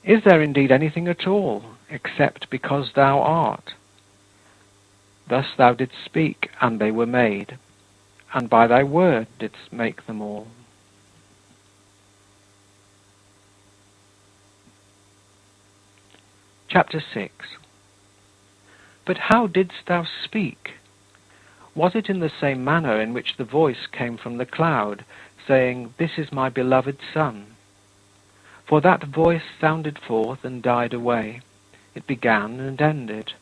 Is there indeed anything at all, except because thou art? Thus thou didst speak, and they were made, and by thy word didst make them all. Chapter 6. But how didst thou speak? Was it in the same manner in which the voice came from the cloud, saying, This is my beloved Son? For that voice sounded forth and died away. It began and ended.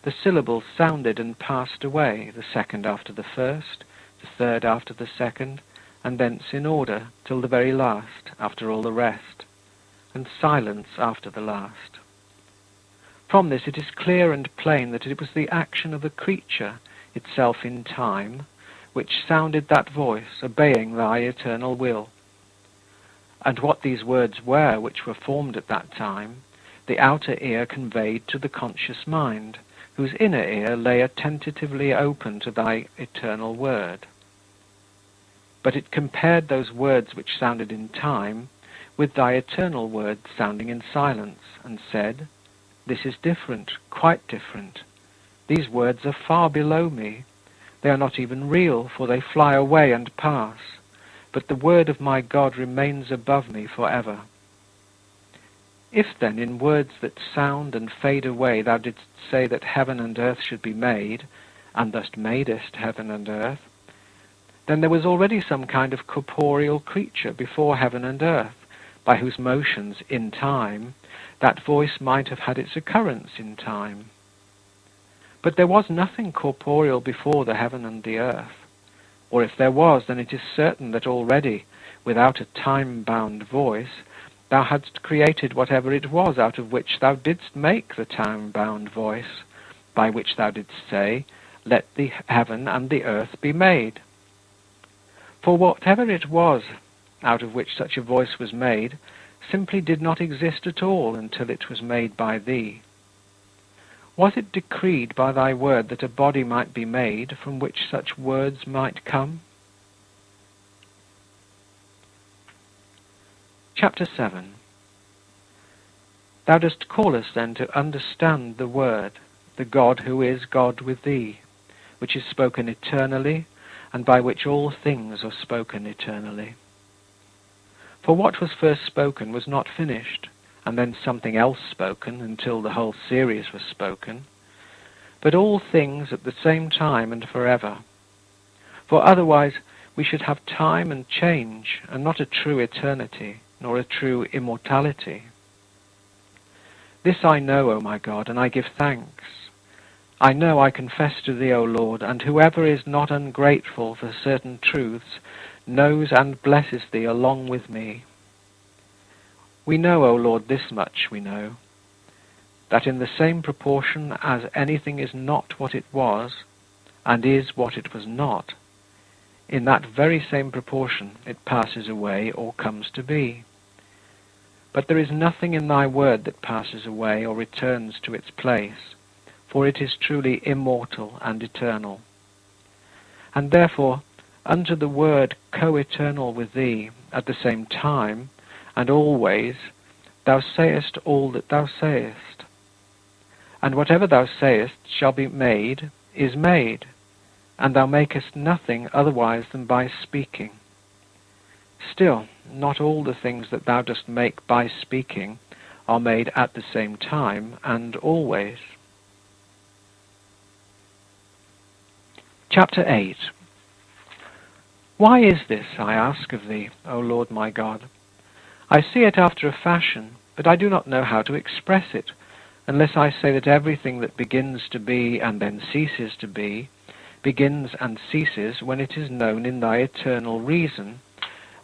The syllables sounded and passed away, the second after the first, the third after the second, and thence in order, till the very last, after all the rest, and silence after the last. From this it is clear and plain that it was the action of a creature, itself in time, which sounded that voice, obeying thy eternal will. And what these words were which were formed at that time, the outer ear conveyed to the conscious mind, whose inner ear lay attentively open to thy eternal word. But it compared those words which sounded in time with thy eternal word sounding in silence, and said, This is different, quite different. These words are far below me. They are not even real, for they fly away and pass. But the word of my God remains above me forever. If then in words that sound and fade away thou didst say that heaven and earth should be made, and thus madest heaven and earth, then there was already some kind of corporeal creature before heaven and earth, by whose motions in time that voice might have had its occurrence in time. But there was nothing corporeal before the heaven and the earth. Or if there was, then it is certain that already, without a time-bound voice, thou hadst created whatever it was out of which thou didst make the time-bound voice, by which thou didst say, Let the heaven and the earth be made. For whatever it was out of which such a voice was made simply did not exist at all until it was made by thee. Was it decreed by thy word that a body might be made from which such words might come? Chapter 7. Thou dost call us then to understand the word, the God who is God with thee, which is spoken eternally, and by which all things are spoken eternally. For what was first spoken was not finished, and then something else spoken until the whole series was spoken, but all things at the same time and forever. For otherwise we should have time and change, and not a true eternity, nor a true immortality. This I know, O my God, and I give thanks. I know, I confess to thee, O Lord, and whoever is not ungrateful for certain truths knows and blesses thee along with me. We know, O Lord, this much we know, that in the same proportion as anything is not what it was, and is what it was not, in that very same proportion it passes away or comes to be. But there is nothing in thy word that passes away or returns to its place, for it is truly immortal and eternal. And therefore, unto the word co-eternal with thee, at the same time, and always, thou sayest all that thou sayest. And whatever thou sayest shall be made, is made, and thou makest nothing otherwise than by speaking. Still, not all the things that thou dost make by speaking are made at the same time and always. Chapter 8. Why is this, I ask of thee, O Lord my God? I see it after a fashion, but I do not know how to express it, unless I say that everything that begins to be and then ceases to be, begins and ceases when it is known in thy eternal reason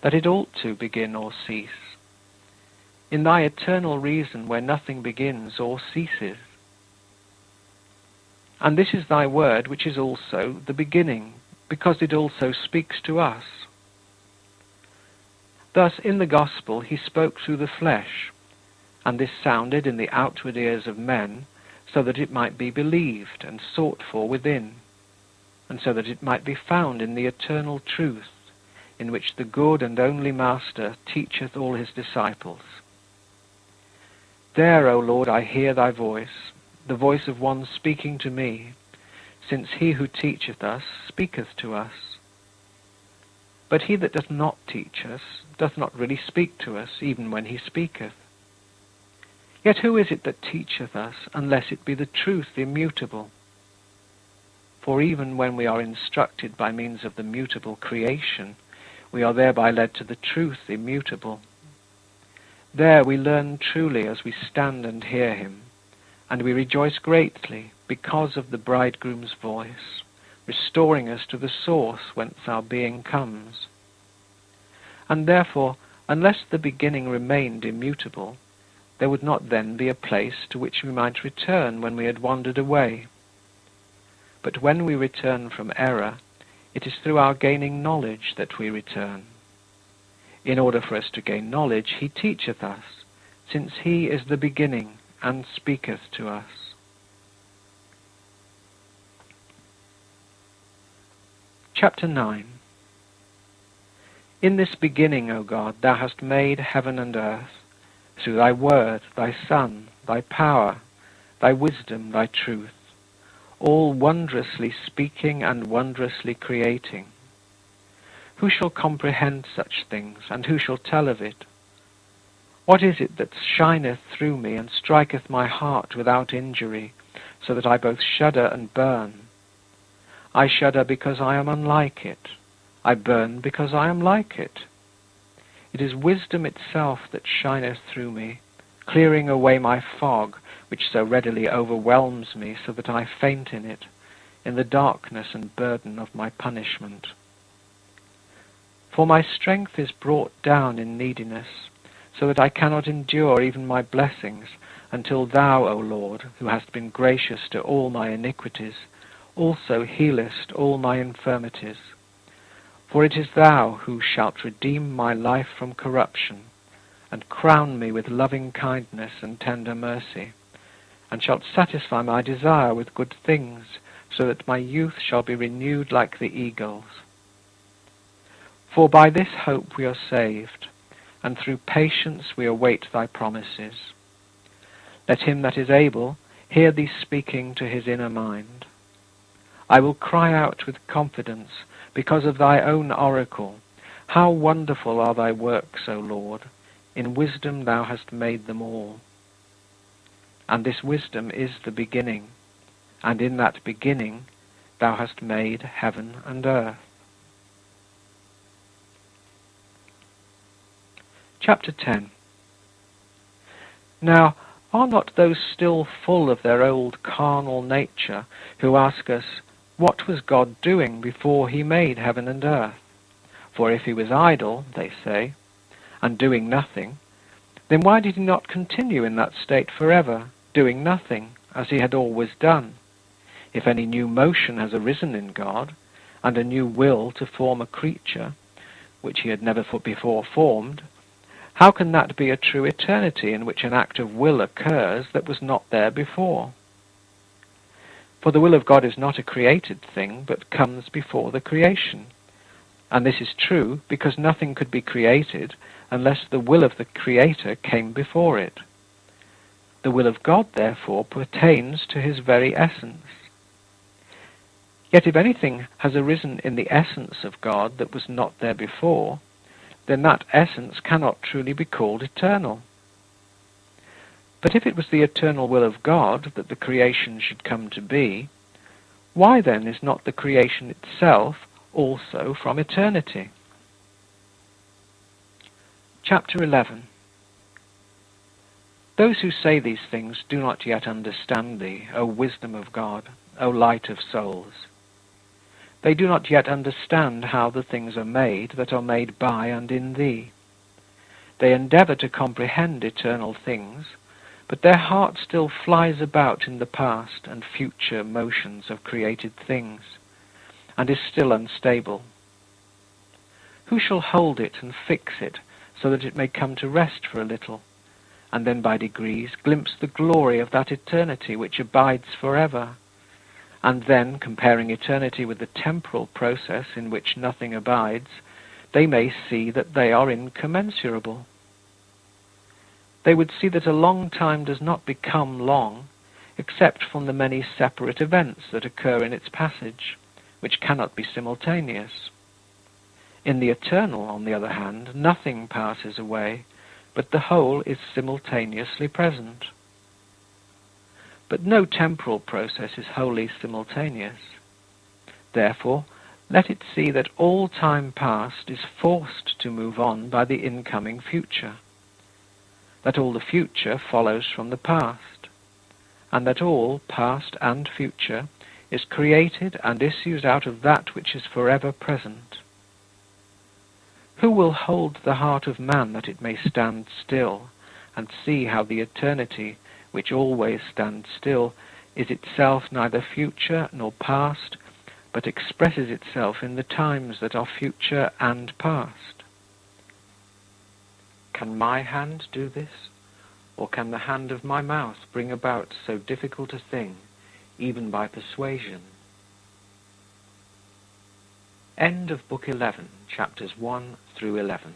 that it ought to begin or cease. In thy eternal reason where nothing begins or ceases. And this is thy word, which is also the beginning, because it also speaks to us. Thus, in the gospel, he spoke through the flesh, and this sounded in the outward ears of men, so that it might be believed and sought for within, and so that it might be found in the eternal truth, in which the good and only Master teacheth all his disciples. There, O Lord, I hear thy voice, the voice of one speaking to me, since he who teacheth us speaketh to us. But he that doth not teach us doth not really speak to us, even when he speaketh. Yet who is it that teacheth us, unless it be the truth immutable? For even when we are instructed by means of the mutable creation, we are thereby led to the truth immutable. There we learn truly as we stand and hear him, and we rejoice greatly because of the bridegroom's voice, restoring us to the source whence our being comes. And therefore, unless the beginning remained immutable, there would not then be a place to which we might return when we had wandered away. But when we return from error, it is through our gaining knowledge that we return. In order for us to gain knowledge, he teacheth us, since he is the beginning and speaketh to us. Chapter 9. In this beginning, O God, thou hast made heaven and earth, through thy word, thy Son, thy power, thy wisdom, thy truth, all wondrously speaking and wondrously creating. Who shall comprehend such things, and who shall tell of it? What is it that shineth through me and striketh my heart without injury, so that I both shudder and burn? I shudder because I am unlike it. I burn because I am like it. It is wisdom itself that shineth through me, clearing away my fog, which so readily overwhelms me so that I faint in it, in the darkness and burden of my punishment. For my strength is brought down in neediness, so that I cannot endure even my blessings, until thou, O Lord, who hast been gracious to all my iniquities, also healest all my infirmities. For it is thou who shalt redeem my life from corruption, and crown me with loving kindness and tender mercy, and shalt satisfy my desire with good things, so that my youth shall be renewed like the eagles. For by this hope we are saved, and through patience we await thy promises. Let him that is able hear thee speaking to his inner mind. I will cry out with confidence because of thy own oracle. How wonderful are thy works, O Lord! In wisdom thou hast made them all. And this wisdom is the beginning, and in that beginning thou hast made heaven and earth. Chapter 10. Now, are not those still full of their old carnal nature who ask us, what was God doing before he made heaven and earth? For if he was idle, they say, and doing nothing, then why did he not continue in that state forever, doing nothing, as he had always done? If any new motion has arisen in God, and a new will to form a creature, which he had never before formed, how can that be a true eternity in which an act of will occurs that was not there before? For the will of God is not a created thing, but comes before the creation. And this is true because nothing could be created unless the will of the Creator came before it. The will of God, therefore, pertains to his very essence. Yet if anything has arisen in the essence of God that was not there before, then that essence cannot truly be called eternal. But if it was the eternal will of God that the creation should come to be, why then is not the creation itself also from eternity? Chapter 11. Those who say these things do not yet understand thee, O wisdom of God, O light of souls. They do not yet understand how the things are made that are made by and in thee. They endeavor to comprehend eternal things, but their heart still flies about in the past and future motions of created things, and is still unstable. Who shall hold it and fix it so that it may come to rest for a little, and then by degrees glimpse the glory of that eternity which abides forever? And then, comparing eternity with the temporal process in which nothing abides, they may see that they are incommensurable. they would see that a long time does not become long, except from the many separate events that occur in its passage, which cannot be simultaneous. In the eternal, on the other hand, nothing passes away, but the whole is simultaneously present. But no temporal process is wholly simultaneous. Therefore, let it see that all time past is forced to move on by the incoming future, that all the future follows from the past, and that all, past and future, is created and issues out of that which is forever present. Who will hold the heart of man that it may stand still, and see how the eternity, which always stands still, is itself neither future nor past, but expresses itself in the times that are future and past? Can my hand do this, or can the hand of my mouth bring about so difficult a thing, even by persuasion? End of Book 11, chapters 1 through 11.